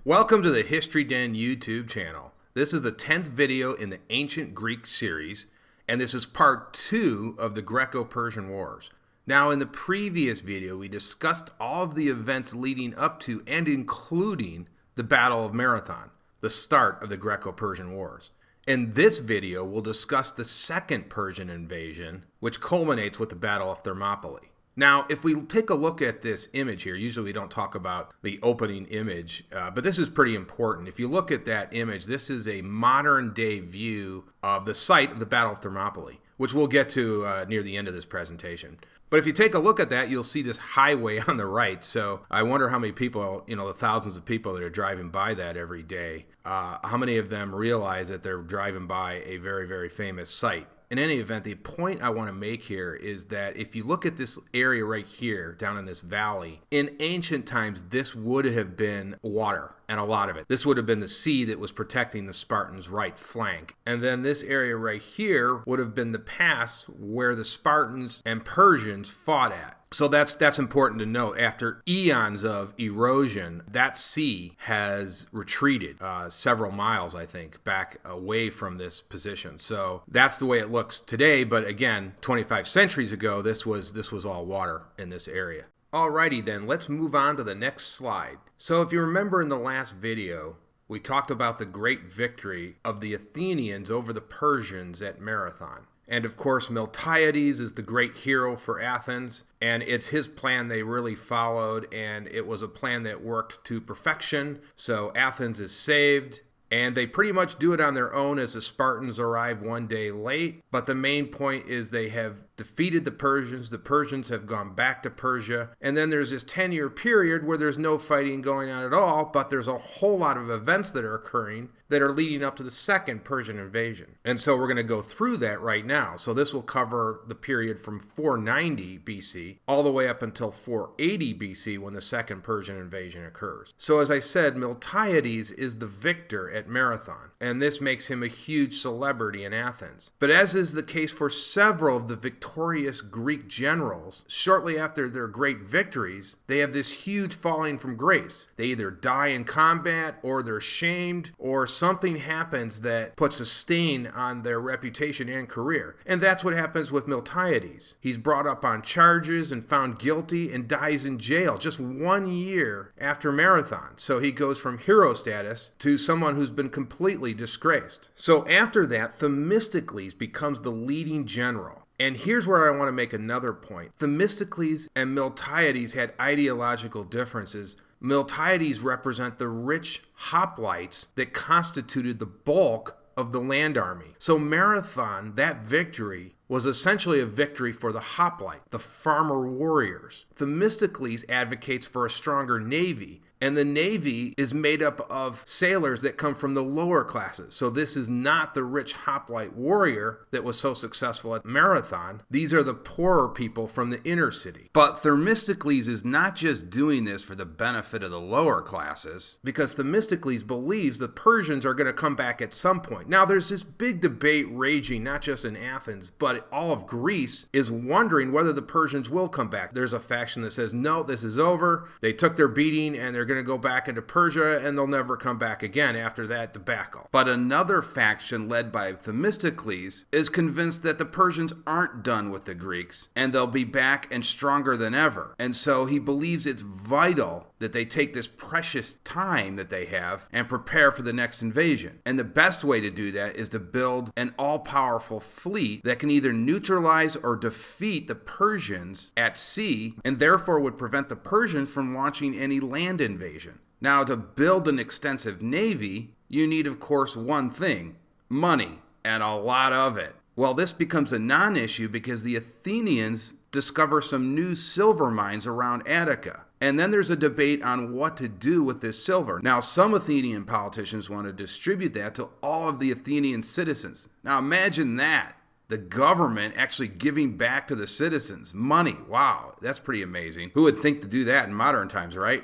Welcome to the History Den YouTube channel. This is the 10th video in the Ancient Greek series, and this is part 2 of the Greco-Persian Wars. Now, in the previous video, we discussed all of the events leading up to and including the Battle of Marathon, the start of the Greco-Persian Wars. In this video, we'll discuss the second Persian invasion, which culminates with the Battle of Thermopylae. Now, if we take a look at this image here, usually we don't talk about the opening image, but this is pretty important. If you look at that image, this is a modern day view of the site of the Battle of Thermopylae, which we'll get to near the end of this presentation. But if you take a look at that, you'll see this highway on the right. So I wonder how many people, the thousands of people that are driving by that every day, how many of them realize that they're driving by a very, very famous site. In any event, the point I want to make here is that if you look at this area right here, down in this valley, in ancient times, this would have been water, and a lot of it. This would have been the sea that was protecting the Spartans' right flank. And then this area right here would have been the pass where the Spartans and Persians fought at. So that's important to note. After eons of erosion, that sea has retreated several miles, I think, back away from this position. So that's the way it looks today. But again, 25 centuries ago, this was all water in this area. Alrighty then, let's move on to the next slide. So if you remember in the last video, we talked about the great victory of the Athenians over the Persians at Marathon. And of course, Miltiades is the great hero for Athens, and it's his plan they really followed, and it was a plan that worked to perfection. So Athens is saved, and they pretty much do it on their own as the Spartans arrive one day late. But the main point is they have defeated the Persians have gone back to Persia, and then there's this 10-year period where there's no fighting going on at all, but there's a whole lot of events that are occurring that are leading up to the second Persian invasion. And so we're going to go through that right now. So this will cover the period from 490 BC all the way up until 480 BC when the second Persian invasion occurs. So as I said, Miltiades is the victor at Marathon, and this makes him a huge celebrity in Athens. But as is the case for several of the victorious Greek generals, shortly after their great victories, they have this huge falling from grace. They either die in combat, or they're shamed, or something happens that puts a stain on their reputation and career. And that's what happens with Miltiades. He's brought up on charges and found guilty and dies in jail just 1 year after Marathon. So he goes from hero status to someone who's been completely disgraced. So after that, Themistocles becomes the leading general. And here's where I want to make another point. Themistocles and Miltiades had ideological differences. Miltiades represent the rich hoplites that constituted the bulk of the land army. So Marathon, that victory, was essentially a victory for the hoplite, the farmer warriors. Themistocles advocates for a stronger navy, and the navy is made up of sailors that come from the lower classes. So this is not the rich hoplite warrior that was so successful at Marathon. These are the poorer people from the inner city. But Themistocles is not just doing this for the benefit of the lower classes, because Themistocles believes the Persians are going to come back at some point. Now there's this big debate raging, not just in Athens, but all of Greece is wondering whether the Persians will come back. There's a faction that says, no, this is over. They took their beating and they're going to go back into Persia and they'll never come back again after that debacle. But another faction led by Themistocles is convinced that the Persians aren't done with the Greeks and they'll be back and stronger than ever. And so he believes it's vital that they take this precious time that they have and prepare for the next invasion. And the best way to do that is to build an all-powerful fleet that can either neutralize or defeat the Persians at sea, and therefore would prevent the Persians from launching any land invasion. Now, to build an extensive navy, you need, of course, one thing: money, and a lot of it. Well, this becomes a non-issue because the Athenians discover some new silver mines around Attica. And then there's a debate on what to do with this silver. Now, some Athenian politicians want to distribute that to all of the Athenian citizens. Now, imagine that. The government actually giving back to the citizens money. Wow, that's pretty amazing. Who would think to do that in modern times, right?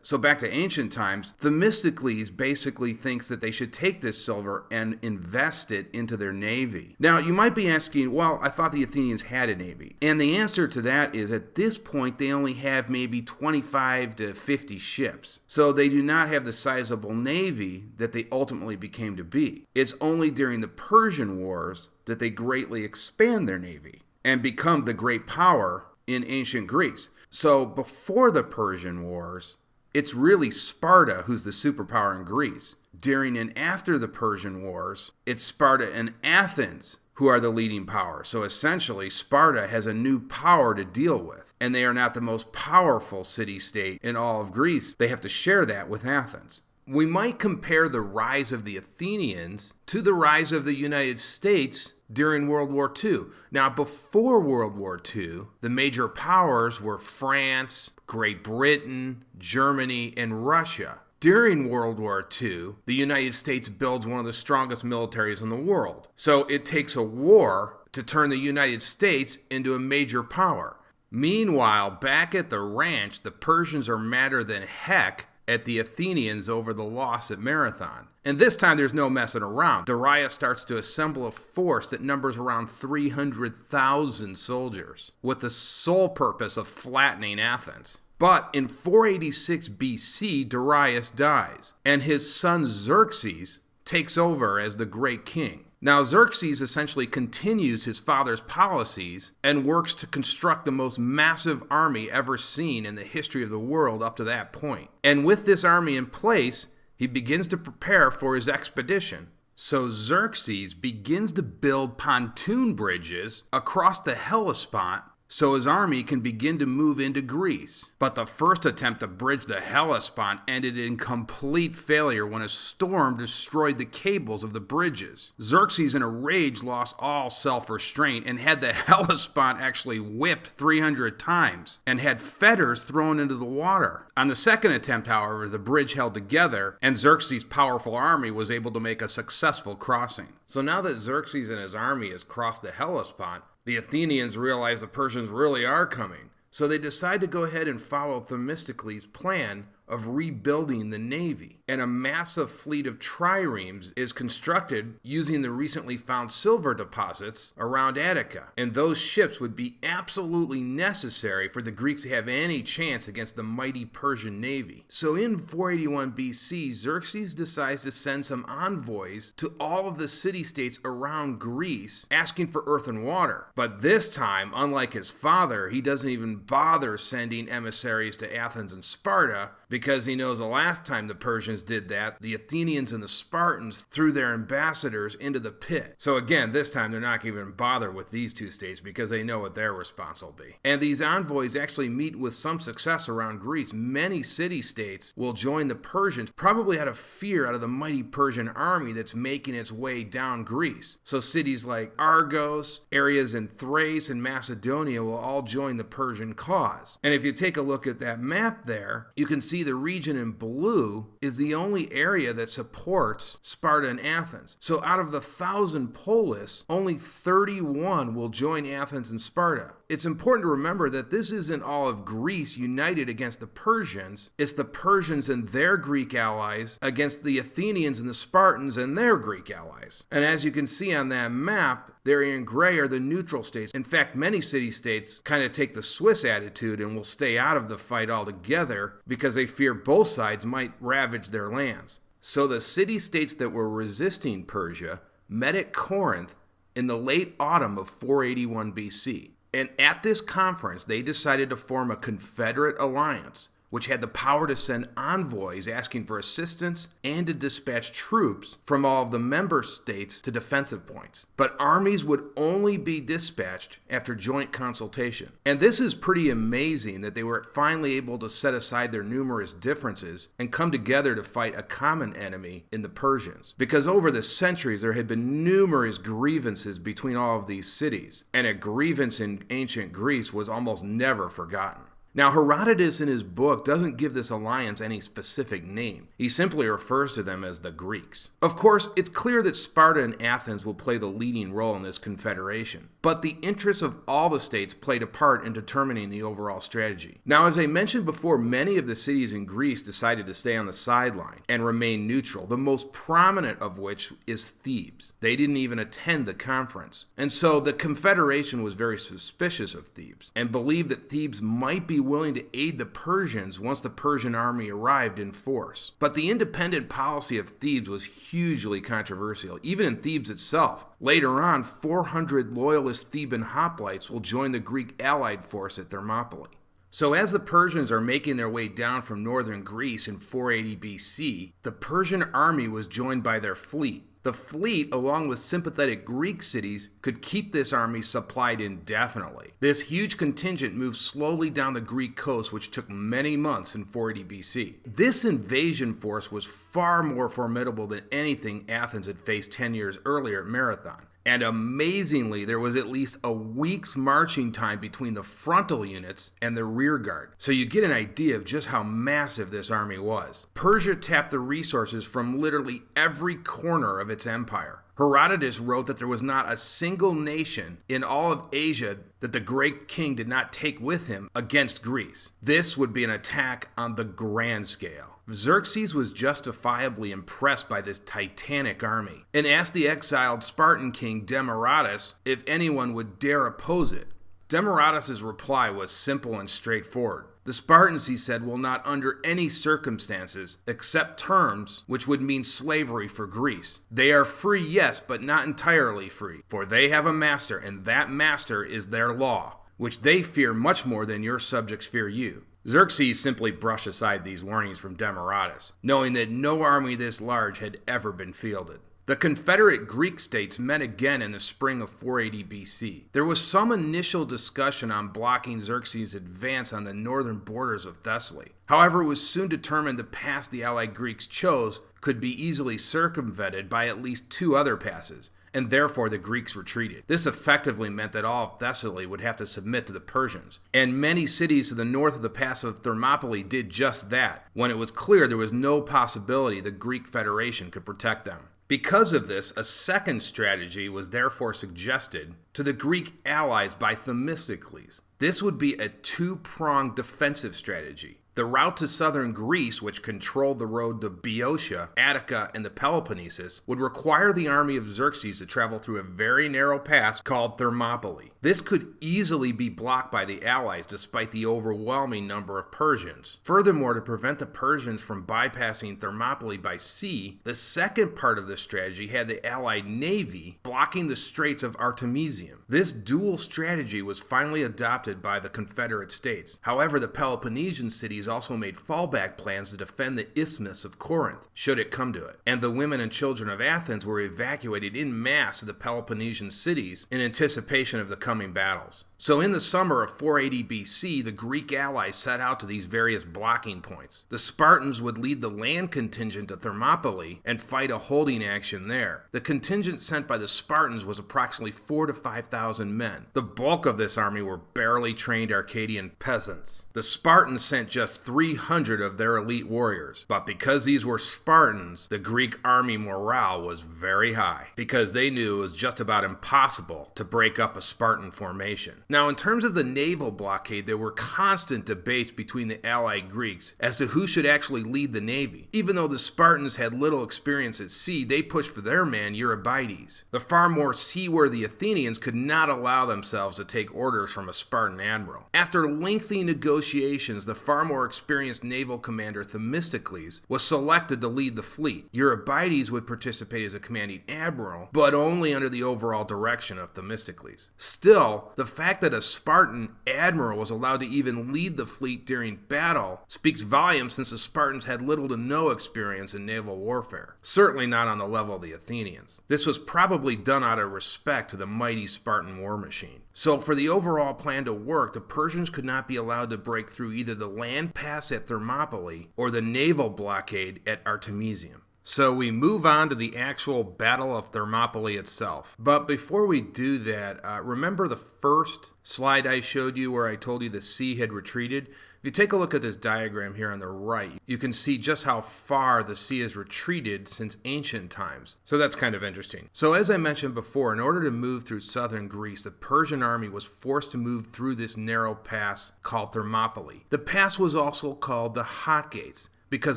So back to ancient times, Themistocles basically thinks that they should take this silver and invest it into their navy. Now, you might be asking, well, I thought the Athenians had a navy. And the answer to that is at this point, they only have maybe 25 to 50 ships. So they do not have the sizable navy that they ultimately became to be. It's only during the Persian Wars that they greatly expand their navy and become the great power in ancient Greece. So before the Persian Wars, it's really Sparta who's the superpower in Greece. During and after the Persian Wars, it's Sparta and Athens who are the leading power. So essentially, Sparta has a new power to deal with, and they are not the most powerful city-state in all of Greece. They have to share that with Athens. We might compare the rise of the Athenians to the rise of the United States during World War II. Now, before World War II, the major powers were France, Great Britain, Germany, and Russia. During World War II, the United States builds one of the strongest militaries in the world. So it takes a war to turn the United States into a major power. Meanwhile, back at the ranch, the Persians are madder than heck at the Athenians over the loss at Marathon. And this time there's no messing around. Darius starts to assemble a force that numbers around 300,000 soldiers with the sole purpose of flattening Athens. But in 486 BC, Darius dies, and his son Xerxes takes over as the great king. Now, Xerxes essentially continues his father's policies and works to construct the most massive army ever seen in the history of the world up to that point. And with this army in place, he begins to prepare for his expedition. So Xerxes begins to build pontoon bridges across the Hellespont so his army can begin to move into Greece. But the first attempt to bridge the Hellespont ended in complete failure when a storm destroyed the cables of the bridges. Xerxes, in a rage, lost all self-restraint and had the Hellespont actually whipped 300 times and had fetters thrown into the water. On the second attempt, however, the bridge held together and Xerxes' powerful army was able to make a successful crossing. So now that Xerxes and his army has crossed the Hellespont, the Athenians realize the Persians really are coming, so they decide to go ahead and follow Themistocles' plan of rebuilding the navy. And a massive fleet of triremes is constructed using the recently found silver deposits around Attica. And those ships would be absolutely necessary for the Greeks to have any chance against the mighty Persian navy. So in 481 BC, Xerxes decides to send some envoys to all of the city-states around Greece, asking for earth and water. But this time, unlike his father, he doesn't even bother sending emissaries to Athens and Sparta, because he knows the last time the Persians did that, the Athenians and the Spartans threw their ambassadors into the pit. So again, this time they're not even bothered with these two states because they know what their response will be. And these envoys actually meet with some success around Greece. Many city-states will join the Persians, probably out of fear out of the mighty Persian army that's making its way down Greece. So cities like Argos, areas in Thrace and Macedonia will all join the Persian cause. And if you take a look at that map there, you can see the region in blue is the only area that supports Sparta and Athens. So out of the 1,000 polis, only 31 will join Athens and Sparta. It's important to remember that this isn't all of Greece united against the Persians. It's the Persians and their Greek allies against the Athenians and the Spartans and their Greek allies. And as you can see on that map, there in gray are the neutral states. In fact, many city-states kind of take the Swiss attitude and will stay out of the fight altogether because they fear both sides might ravage their lands. So the city-states that were resisting Persia met at Corinth in the late autumn of 481 BC. And at this conference, they decided to form a confederate alliance, which had the power to send envoys asking for assistance and to dispatch troops from all of the member states to defensive points. But armies would only be dispatched after joint consultation. And this is pretty amazing that they were finally able to set aside their numerous differences and come together to fight a common enemy in the Persians. Because over the centuries, there had been numerous grievances between all of these cities, and a grievance in ancient Greece was almost never forgotten. Now, Herodotus in his book doesn't give this alliance any specific name. He simply refers to them as the Greeks. Of course, it's clear that Sparta and Athens will play the leading role in this confederation, but the interests of all the states played a part in determining the overall strategy. Now, as I mentioned before, many of the cities in Greece decided to stay on the sideline and remain neutral, the most prominent of which is Thebes. They didn't even attend the conference. And so the confederation was very suspicious of Thebes and believed that Thebes might be willing to aid the Persians once the Persian army arrived in force. But the independent policy of Thebes was hugely controversial, even in Thebes itself. Later on, 400 loyalist Theban hoplites will join the Greek allied force at Thermopylae. So as the Persians are making their way down from northern Greece in 480 BC, the Persian army was joined by their fleet. The fleet, along with sympathetic Greek cities, could keep this army supplied indefinitely. This huge contingent moved slowly down the Greek coast, which took many months in 480 BC. This invasion force was far more formidable than anything Athens had faced 10 years earlier at Marathon. And amazingly, there was at least a week's marching time between the frontal units and the rear guard. So you get an idea of just how massive this army was. Persia tapped the resources from literally every corner of its empire. Herodotus wrote that there was not a single nation in all of Asia that the great king did not take with him against Greece. This would be an attack on the grand scale. Xerxes was justifiably impressed by this titanic army and asked the exiled Spartan king Demaratus if anyone would dare oppose it. Demaratus' reply was simple and straightforward. The Spartans, he said, will not under any circumstances accept terms which would mean slavery for Greece. They are free, yes, but not entirely free, for they have a master, and that master is their law, which they fear much more than your subjects fear you. Xerxes simply brushed aside these warnings from Demaratus, knowing that no army this large had ever been fielded. The Confederate Greek states met again in the spring of 480 BC. There was some initial discussion on blocking Xerxes' advance on the northern borders of Thessaly. However, it was soon determined the pass the allied Greeks chose could be easily circumvented by at least two other passes, and therefore the Greeks retreated. This effectively meant that all of Thessaly would have to submit to the Persians, and many cities to the north of the pass of Thermopylae did just that, when it was clear there was no possibility the Greek Federation could protect them. Because of this, a second strategy was therefore suggested to the Greek allies by Themistocles. This would be a two-pronged defensive strategy. The route to southern Greece, which controlled the road to Boeotia, Attica, and the Peloponnesus, would require the army of Xerxes to travel through a very narrow pass called Thermopylae. This could easily be blocked by the allies despite the overwhelming number of Persians. Furthermore, to prevent the Persians from bypassing Thermopylae by sea, the second part of this strategy had the allied navy blocking the Straits of Artemisium. This dual strategy was finally adopted by the Confederate States. However, the Peloponnesian cities also made fallback plans to defend the Isthmus of Corinth, should it come to it. And the women and children of Athens were evacuated en masse to the Peloponnesian cities in anticipation of the coming battles. So in the summer of 480 BC, the Greek allies set out to these various blocking points. The Spartans would lead the land contingent to Thermopylae and fight a holding action there. The contingent sent by the Spartans was approximately 4,000 to 5,000 men. The bulk of this army were barely trained Arcadian peasants. The Spartans sent just 300 of their elite warriors, but because these were Spartans, the Greek army morale was very high, because they knew it was just about impossible to break up a Spartan formation. Now, in terms of the naval blockade, there were constant debates between the allied Greeks as to who should actually lead the navy. Even though the Spartans had little experience at sea, they pushed for their man ELRYBIADES. The far more seaworthy Athenians could not allow themselves to take orders from a Spartan admiral. After lengthy negotiations, the far more experienced naval commander Themistocles was selected to lead the fleet. ELRYBIADES would participate as a commanding admiral, but only under the overall direction of Themistocles. Still, the fact that a Spartan admiral was allowed to even lead the fleet during battle speaks volumes, since the Spartans had little to no experience in naval warfare, certainly not on the level of the Athenians. This was probably done out of respect to the mighty Spartan war machine. So for the overall plan to work, the Persians could not be allowed to break through either the land pass at Thermopylae or the naval blockade at Artemisium. So we move on to the actual Battle of Thermopylae itself. But before we do that, remember the first slide I showed you where I told you the sea had retreated? If you take a look at this diagram here on the right, you can see just how far the sea has retreated since ancient times. So that's kind of interesting. So as I mentioned before, in order to move through southern Greece, the Persian army was forced to move through this narrow pass called Thermopylae. The pass was also called the Hot Gates, because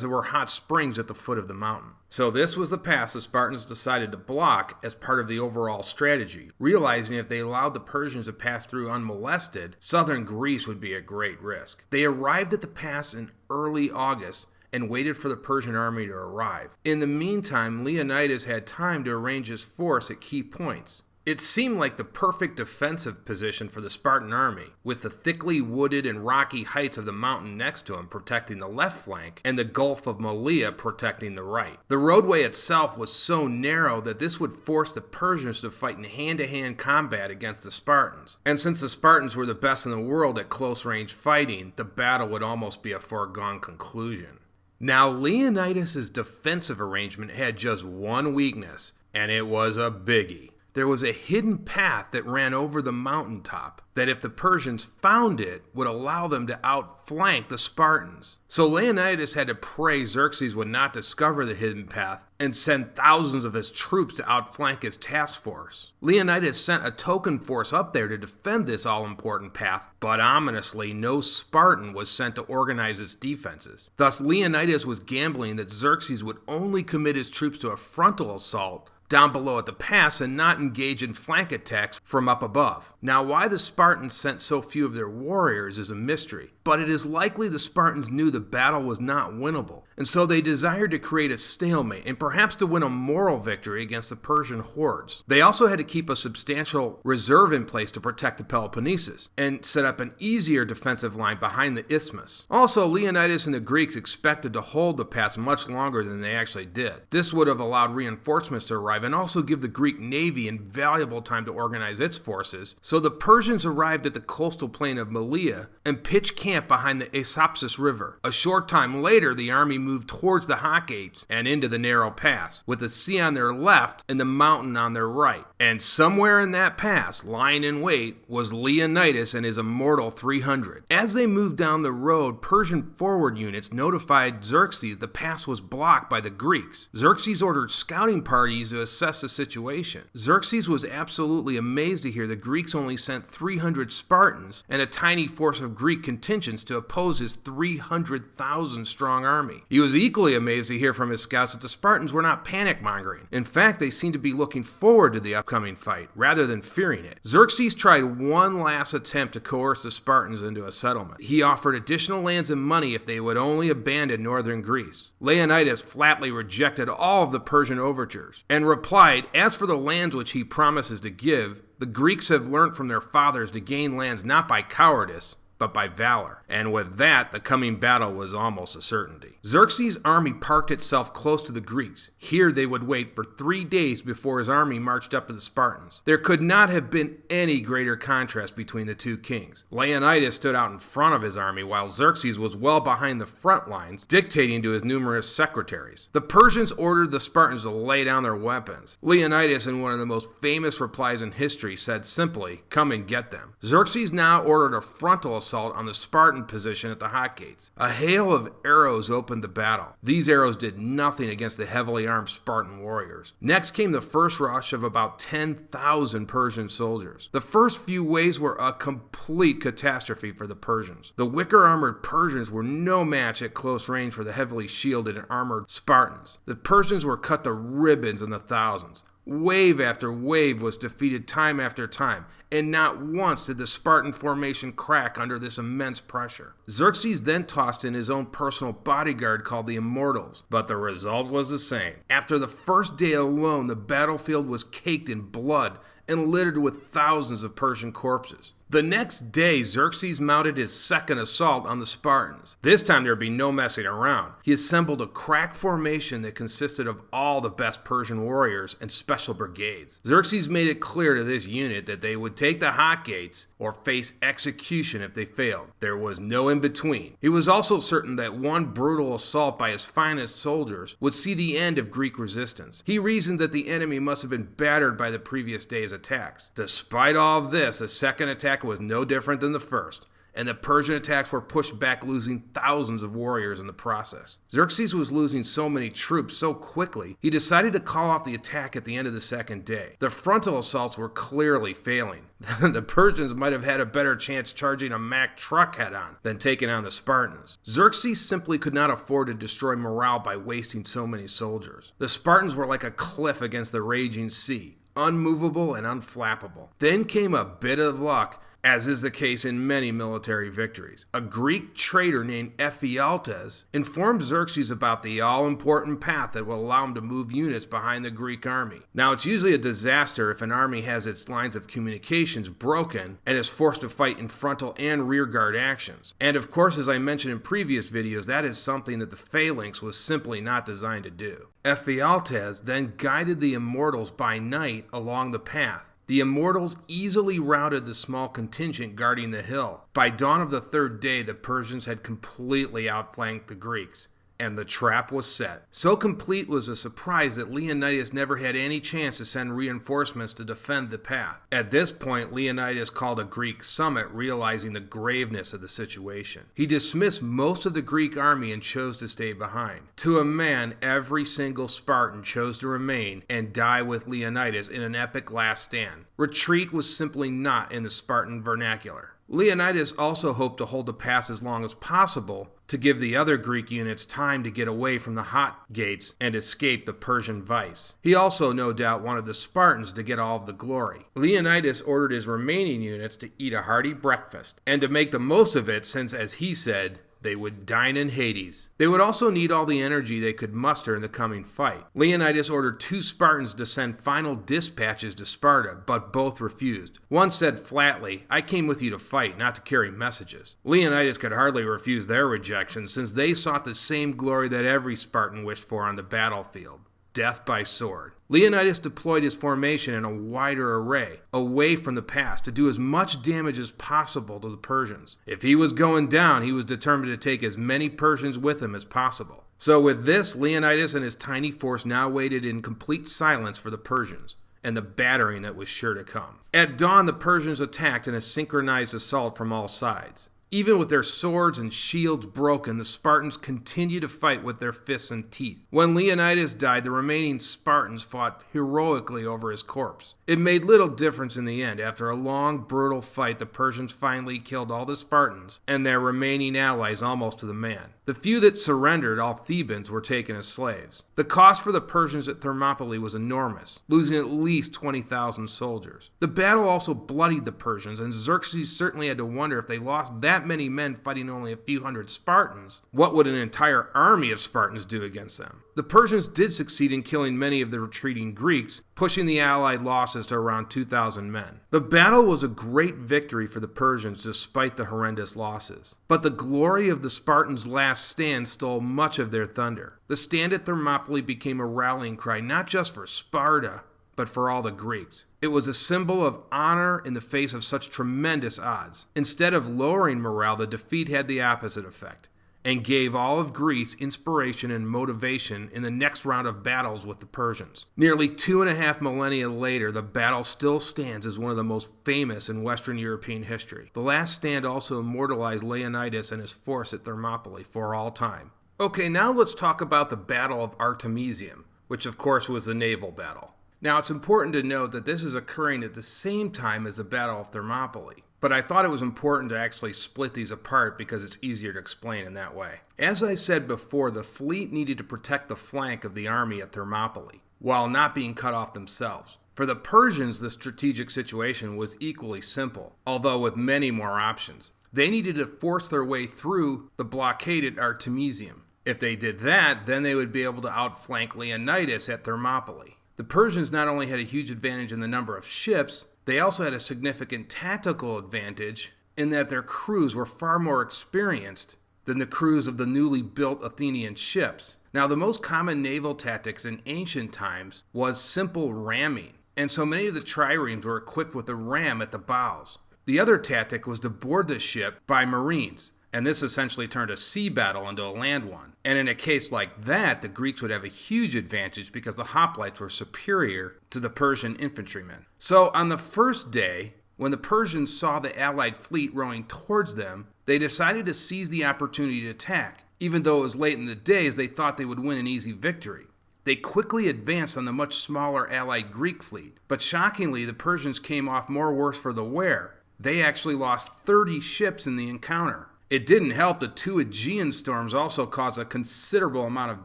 there were hot springs at the foot of the mountain. So this was the pass the Spartans decided to block as part of the overall strategy, realizing if they allowed the Persians to pass through unmolested, southern Greece would be at great risk. They arrived at the pass in early August and waited for the Persian army to arrive. In the meantime, Leonidas had time to arrange his force at key points. It seemed like the perfect defensive position for the Spartan army, with the thickly wooded and rocky heights of the mountain next to him protecting the left flank and the Gulf of Malea protecting the right. The roadway itself was so narrow that this would force the Persians to fight in hand-to-hand combat against the Spartans. And since the Spartans were the best in the world at close-range fighting, the battle would almost be a foregone conclusion. Now, Leonidas' defensive arrangement had just one weakness, and it was a biggie. There was a hidden path that ran over the mountaintop that if the Persians found it would allow them to outflank the Spartans. So Leonidas had to pray Xerxes would not discover the hidden path and send thousands of his troops to outflank his task force. Leonidas sent a token force up there to defend this all-important path, but ominously no Spartan was sent to organize its defenses. Thus Leonidas was gambling that Xerxes would only commit his troops to a frontal assault down below at the pass and not engage in flank attacks from up above. Now, why the Spartans sent so few of their warriors is a mystery, but it is likely the Spartans knew the battle was not winnable, and so they desired to create a stalemate and perhaps to win a moral victory against the Persian hordes. They also had to keep a substantial reserve in place to protect the Peloponnesus and set up an easier defensive line behind the isthmus. Also, Leonidas and the Greeks expected to hold the pass much longer than they actually did. This would have allowed reinforcements to arrive and also give the Greek navy invaluable time to organize its forces. So the Persians arrived at the coastal plain of Malea and pitched camp behind the Asopsis River. A short time later, the army moved towards the Hot Gates and into the narrow pass, with the sea on their left and the mountain on their right. And somewhere in that pass, lying in wait, was Leonidas and his immortal 300. As they moved down the road, Persian forward units notified Xerxes the pass was blocked by the Greeks. Xerxes ordered scouting parties to assess the situation. Xerxes was absolutely amazed to hear the Greeks only sent 300 Spartans and a tiny force of Greek contingents to oppose his 300,000 strong army. He was equally amazed to hear from his scouts that the Spartans were not panic-mongering. In fact, they seemed to be looking forward to the upcoming fight rather than fearing it. Xerxes tried one last attempt to coerce the Spartans into a settlement. He offered additional lands and money if they would only abandon northern Greece. Leonidas flatly rejected all of the Persian overtures and replied, "As for the lands which he promises to give, the Greeks have learned from their fathers to gain lands not by cowardice, but by valor." And with that, the coming battle was almost a certainty. Xerxes' army parked itself close to the Greeks. Here they would wait for 3 days before his army marched up to the Spartans. There could not have been any greater contrast between the two kings. Leonidas stood out in front of his army, while Xerxes was well behind the front lines, dictating to his numerous secretaries. The Persians ordered the Spartans to lay down their weapons. Leonidas, in one of the most famous replies in history, said simply, "Come and get them." Xerxes now ordered a frontal assault on the Spartan position at the Hot Gates. A hail of arrows opened the battle. These arrows did nothing against the heavily armed Spartan warriors. Next came the first rush of about 10,000 Persian soldiers. The first few waves were a complete catastrophe for the Persians. The wicker-armored Persians were no match at close range for the heavily shielded and armored Spartans. The Persians were cut to ribbons in the thousands. Wave after wave was defeated time after time, and not once did the Spartan formation crack under this immense pressure. Xerxes then tossed in his own personal bodyguard called the Immortals, but the result was the same. After the first day alone, the battlefield was caked in blood and littered with thousands of Persian corpses. The next day, Xerxes mounted his second assault on the Spartans. This time there would be no messing around. He assembled a crack formation that consisted of all the best Persian warriors and special brigades. Xerxes made it clear to this unit that they would take the hot gates or face execution if they failed. There was no in between. He was also certain that one brutal assault by his finest soldiers would see the end of Greek resistance. He reasoned that the enemy must have been battered by the previous day's attacks. Despite all of this, the second attack was no different than the first, and the Persian attacks were pushed back, losing thousands of warriors in the process. Xerxes was losing so many troops so quickly, he decided to call off the attack at the end of the second day. The frontal assaults were clearly failing. The Persians might have had a better chance charging a Mack truck head-on than taking on the Spartans. Xerxes simply could not afford to destroy morale by wasting so many soldiers. The Spartans were like a cliff against the raging sea, unmovable and unflappable. Then came a bit of luck, as is the case in many military victories. A Greek trader named Ephialtes informed Xerxes about the all-important path that will allow him to move units behind the Greek army. Now, it's usually a disaster if an army has its lines of communications broken and is forced to fight in frontal and rearguard actions. And of course, as I mentioned in previous videos, that is something that the phalanx was simply not designed to do. Ephialtes then guided the immortals by night along the path. The immortals easily routed the small contingent guarding the hill. By dawn of the third day, the Persians had completely outflanked the Greeks, and the trap was set. So complete was the surprise that Leonidas never had any chance to send reinforcements to defend the path. At this point, Leonidas called a Greek summit, realizing the graveness of the situation. He dismissed most of the Greek army and chose to stay behind. To a man, every single Spartan chose to remain and die with Leonidas in an epic last stand. Retreat was simply not in the Spartan vernacular. Leonidas also hoped to hold the pass as long as possible to give the other Greek units time to get away from the hot gates and escape the Persian vice. He also no doubt wanted the Spartans to get all of the glory. Leonidas ordered his remaining units to eat a hearty breakfast and to make the most of it, since, as he said, they would dine in Hades. They would also need all the energy they could muster in the coming fight. Leonidas ordered 2 Spartans to send final dispatches to Sparta, but both refused. One said flatly, "I came with you to fight, not to carry messages." Leonidas could hardly refuse their rejection, since they sought the same glory that every Spartan wished for on the battlefield: death by sword. Leonidas deployed his formation in a wider array, away from the pass, to do as much damage as possible to the Persians. If he was going down, he was determined to take as many Persians with him as possible. So with this, Leonidas and his tiny force now waited in complete silence for the Persians and the battering that was sure to come. At dawn, the Persians attacked in a synchronized assault from all sides. Even with their swords and shields broken, the Spartans continued to fight with their fists and teeth. When Leonidas died, the remaining Spartans fought heroically over his corpse. It made little difference in the end. After a long, brutal fight, the Persians finally killed all the Spartans and their remaining allies almost to the man. The few that surrendered, all Thebans, were taken as slaves. The cost for the Persians at Thermopylae was enormous, losing at least 20,000 soldiers. The battle also bloodied the Persians, and Xerxes certainly had to wonder, if they lost that many men fighting only a few hundred Spartans, what would an entire army of Spartans do against them? The Persians did succeed in killing many of the retreating Greeks, pushing the Allied losses to around 2,000 men. The battle was a great victory for the Persians despite the horrendous losses. But the glory of the Spartans' last stand stole much of their thunder. The stand at Thermopylae became a rallying cry not just for Sparta, but for all the Greeks. It was a symbol of honor in the face of such tremendous odds. Instead of lowering morale, the defeat had the opposite effect, and gave all of Greece inspiration and motivation in the next round of battles with the Persians. Nearly 2.5 millennia later, the battle still stands as one of the most famous in Western European history. The last stand also immortalized Leonidas and his force at Thermopylae for all time. Okay, now let's talk about the Battle of Artemisium, which of course was the naval battle. Now, it's important to note that this is occurring at the same time as the Battle of Thermopylae, but I thought it was important to actually split these apart because it's easier to explain in that way. As I said before, the fleet needed to protect the flank of the army at Thermopylae, while not being cut off themselves. For the Persians, the strategic situation was equally simple, although with many more options. They needed to force their way through the blockaded Artemisium. If they did that, then they would be able to outflank Leonidas at Thermopylae. The Persians not only had a huge advantage in the number of ships, they also had a significant tactical advantage in that their crews were far more experienced than the crews of the newly built Athenian ships. Now, the most common naval tactics in ancient times was simple ramming, and so many of the triremes were equipped with a ram at the bows. The other tactic was to board the ship by marines, and this essentially turned a sea battle into a land one. And in a case like that, the Greeks would have a huge advantage because the hoplites were superior to the Persian infantrymen. So on the first day, when the Persians saw the allied fleet rowing towards them, they decided to seize the opportunity to attack, even though it was late in the day, as they thought they would win an easy victory. They quickly advanced on the much smaller allied Greek fleet, but shockingly, the Persians came off more worse for the wear. They actually lost 30 ships in the encounter. It didn't help that 2 Aegean storms also caused a considerable amount of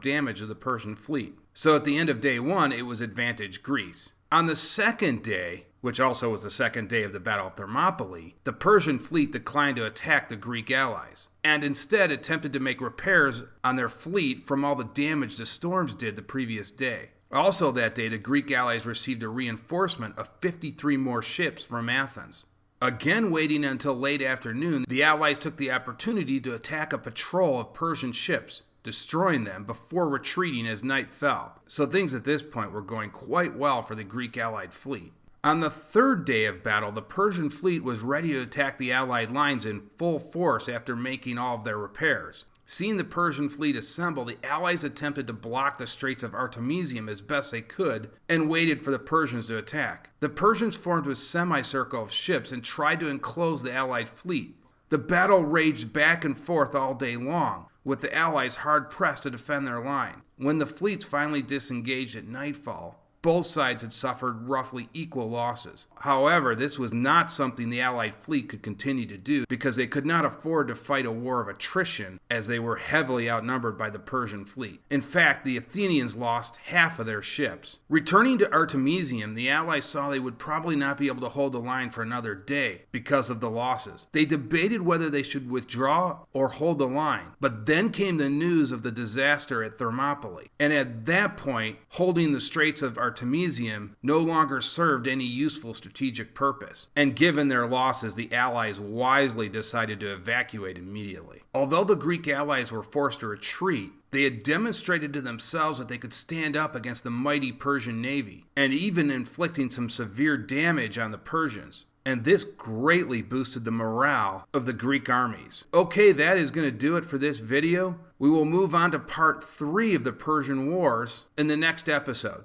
damage to the Persian fleet. So at the end of day 1, it was advantage Greece. On the second day, which also was the second day of the Battle of Thermopylae, the Persian fleet declined to attack the Greek allies, and instead attempted to make repairs on their fleet from all the damage the storms did the previous day. Also that day, the Greek allies received a reinforcement of 53 more ships from Athens. Again, waiting until late afternoon, the allies took the opportunity to attack a patrol of Persian ships, destroying them before retreating as night fell. So things at this point were going quite well for the Greek allied fleet. On the third day of battle, the Persian fleet was ready to attack the allied lines in full force after making all of their repairs. Seeing the Persian fleet assemble, the allies attempted to block the Straits of Artemisio as best they could and waited for the Persians to attack. The Persians formed a semicircle of ships and tried to enclose the allied fleet. The battle raged back and forth all day long, with the allies hard-pressed to defend their line. When the fleets finally disengaged at nightfall, both sides had suffered roughly equal losses. However, this was not something the Allied fleet could continue to do because they could not afford to fight a war of attrition as they were heavily outnumbered by the Persian fleet. In fact, the Athenians lost half of their ships. Returning to Artemisium, the Allies saw they would probably not be able to hold the line for another day because of the losses. They debated whether they should withdraw or hold the line, but then came the news of the disaster at Thermopylae, and at that point, holding the Straits of Artemisium no longer served any useful strategic purpose, and given their losses, the Allies wisely decided to evacuate immediately. Although the Greek allies were forced to retreat, they had demonstrated to themselves that they could stand up against the mighty Persian navy, and even inflicting some severe damage on the Persians. And this greatly boosted the morale of the Greek armies. Okay, that is going to do it for this video. We will move on to part 3 of the Persian Wars in the next episode.